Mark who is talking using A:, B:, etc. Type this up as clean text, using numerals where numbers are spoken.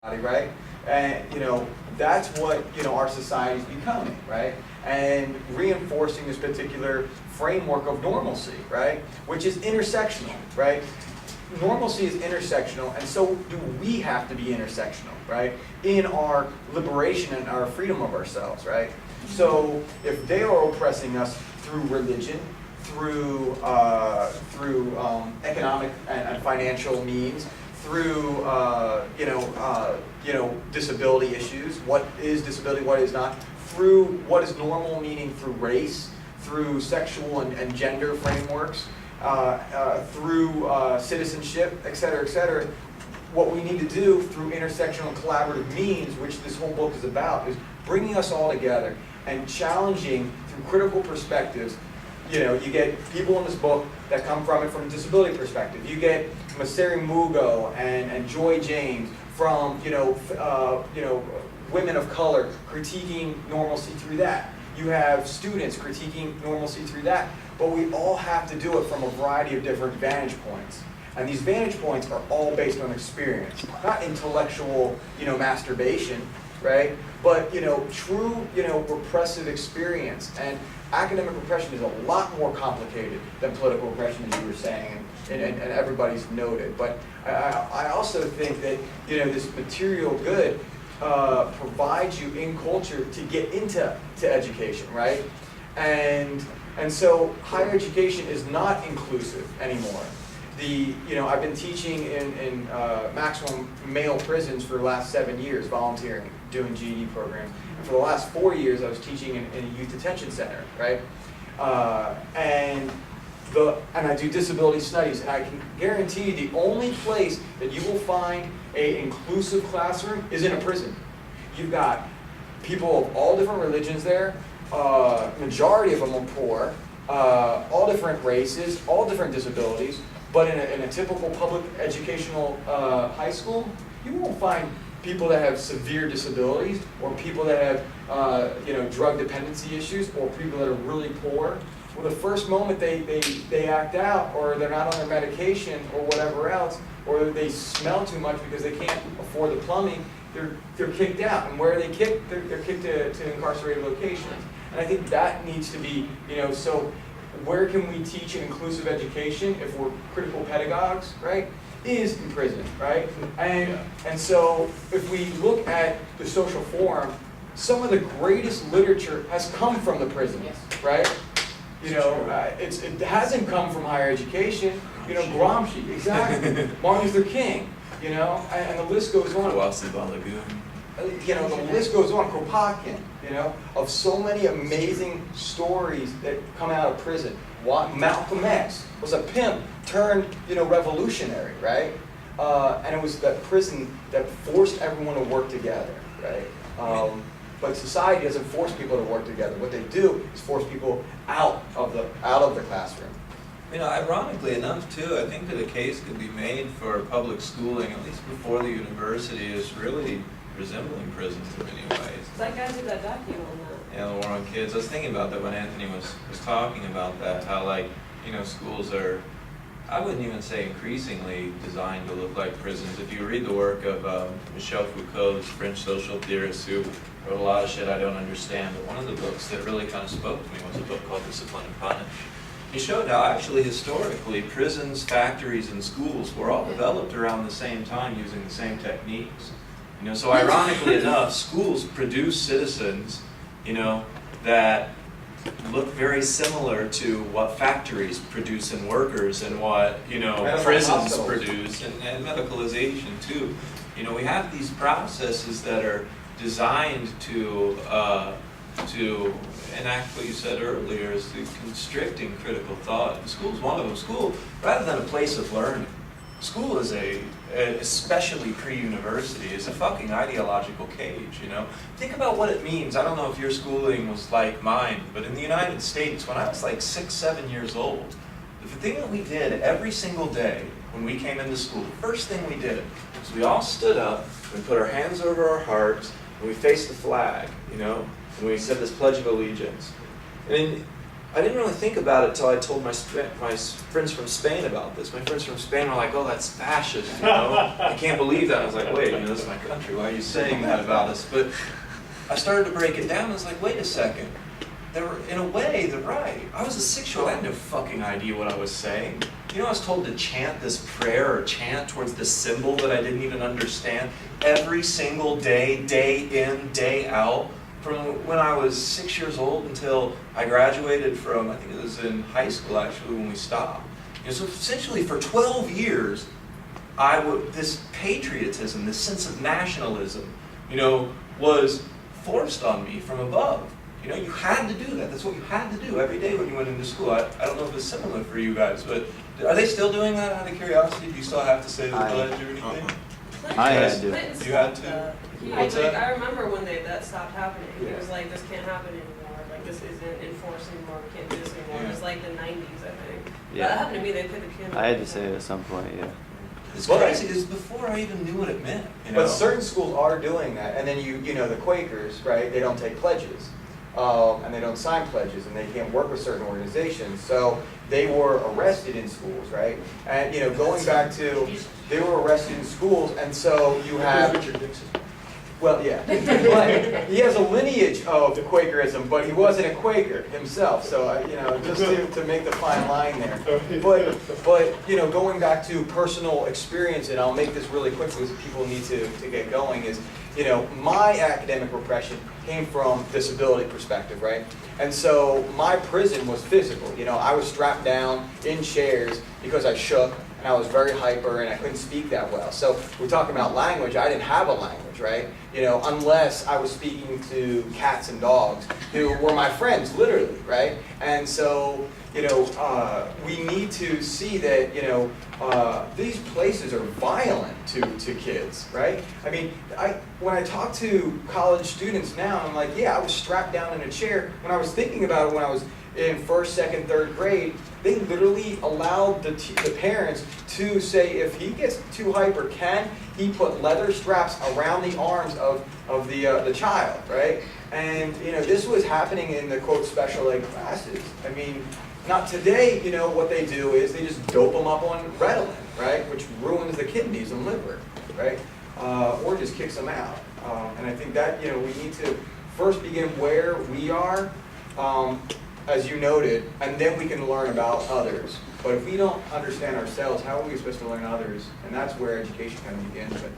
A: right? And that's what our society is becoming, right? And reinforcing this particular framework of normalcy, right? Which is intersectional, right? Normalcy is intersectional, and so do we have to be intersectional, right? In our liberation and our freedom of ourselves, right? So if they are oppressing us through religion, through economic and financial means, through disability issues, what is disability, what is not, through what is normal, meaning through race, through sexual and gender frameworks, through citizenship, et cetera, what we need to do through intersectional and collaborative means, which this whole book is about, is bringing us all together and challenging through critical perspectives. You get people in this book that come from it from a disability perspective. You get Maseri Mugo and Joy James from women of color critiquing normalcy through that. You have students critiquing normalcy through that. But we all have to do it from a variety of different vantage points. And these vantage points are all based on experience, not intellectual, masturbation, right? But, true, repressive experience. And academic repression is a lot more complicated than political repression, as you were saying, and everybody's noted. But I also think that, this material good provides you in culture to get into education, right? And so higher education is not inclusive anymore. I've been teaching in maximum male prisons for the last 7 years, volunteering, doing GED programs. And for the last 4 years, I was teaching in a youth detention center, right? And I do disability studies, and I can guarantee you the only place that you will find an inclusive classroom is in a prison. You've got people of all different religions there. Majority of them are poor, all different races, all different disabilities, but in a typical public educational high school, you won't find people that have severe disabilities, or people that have drug dependency issues, or people that are really poor. Well, the first moment they act out, or they're not on their medication, or whatever else, or they smell too much because they can't afford the plumbing, they're kicked out. And where are they kicked? They're kicked to incarcerated locations. And I think that needs to be, so where can we teach an inclusive education if we're critical pedagogues, right? Is in prison, right? And so if we look at the social forum, some of the greatest literature has come from the prison, right? It hasn't come from higher education. Gramsci, exactly. Martin Luther King, and the list goes on. The list goes on. Kropotkin, of so many amazing stories that come out of prison. Malcolm X was a pimp turned, revolutionary, right? And it was that prison that forced everyone to work together, right? But society doesn't force people to work together. What they do is force people out of the classroom.
B: Ironically enough, too, I think that a case could be made for public schooling, at least before the university, is really resembling prisons in many ways.
C: That guy did that document on that.
B: Yeah, the war on kids. I was thinking about that when Anthony was talking about that, how schools are, I wouldn't even say increasingly designed to look like prisons. If you read the work of Michel Foucault, this French social theorist who wrote a lot of shit I don't understand, but one of the books that really kind of spoke to me was a book called Discipline and Punish. He showed how actually historically prisons, factories, and schools were all developed around the same time using the same techniques. So ironically enough, schools produce citizens, that look very similar to what factories produce in workers and what, prisons produce, and medicalization too. We have these processes that are designed to enact what you said earlier, is the constricting critical thought. And school's one of them. School, rather than a place of learning, school is especially pre-university, is a fucking ideological cage, Think about what it means. I don't know if your schooling was like mine, but in the United States, when I was like 6, 7 years old, the thing that we did every single day when we came into school, the first thing we did was we all stood up and put our hands over our hearts, and we faced the flag, and we said this Pledge of Allegiance. And
D: I didn't really think about it until I told my friends from Spain about this. My friends from Spain were like, "Oh, that's fascist, you know? I can't believe that." I was like, "Wait, you know, this is my country. Why are you saying that about us?" But I started to break it down. I was like, "Wait a second. In a way, they're right. I was a 6-year-old. I had no fucking idea what I was saying. You know, I was told to chant this prayer or chant towards this symbol that I didn't even understand every single day, day in, day out, from when I was 6 years old until I graduated from, I think it was in high school actually when we stopped. You know, so essentially for 12 years, this patriotism, this sense of nationalism, you know, was forced on me from above. You know, you had to do that. That's what you had to do every day when you went into school. I don't know if it's similar for you guys, but are they still doing that out of curiosity? Do you still have to say the pledge or anything?
E: I had to.
C: Clinton
D: You had
C: stopped
D: to?
C: that.
D: What's that?
C: I remember when that stopped happening. He
A: Yeah.
C: was like, this can't happen anymore. Like, this isn't enforced anymore. We can't do this anymore. It was like the 90s, I think.
E: Yeah.
C: That happened to me. They put the kid
E: I had to say it at some point, yeah.
D: It's
A: Well,
D: crazy. It's before I even knew what it meant. You know?
A: But certain schools are doing that, and then you know, the Quakers, right, they don't take pledges. And they don't sign pledges, and they can't work with certain organizations. So they were arrested in schools, right? And you know, going back to, they were arrested in schools, and so you have, well, yeah. But he has a lineage of Quakerism, but he wasn't a Quaker himself. So you know, just to make the fine line there. But you know, going back to personal experience, and I'll make this really quick because people need to get going. Is, you know, my academic repression came from disability perspective, right? And so my prison was physical. You know, I was strapped down in chairs because I shook and I was very hyper and I couldn't speak that well. So we're talking about language. I didn't have a language, right? You know, unless I was speaking to cats and dogs who were my friends, literally, right? And so, you know, we need to see that, you know, these places are violent to kids, right? I mean, when I talk to college students now, I'm like, yeah, I was strapped down in a chair. When I was thinking about it when I was in first, second, third grade, they literally allowed the parents to say, if he gets too hyper, can he put leather straps around the arms of the child, right? And, you know, this was happening in the, quote, special ed classes. I mean, not today, you know, what they do is they just dope them up on Ritalin, right? Which ruins the kidneys and liver, right? Or just kicks them out. And I think that, you know, we need to first begin where we are, as you noted, and then we can learn about others. But if we don't understand ourselves, how are we supposed to learn others? And that's where education kind of begins. But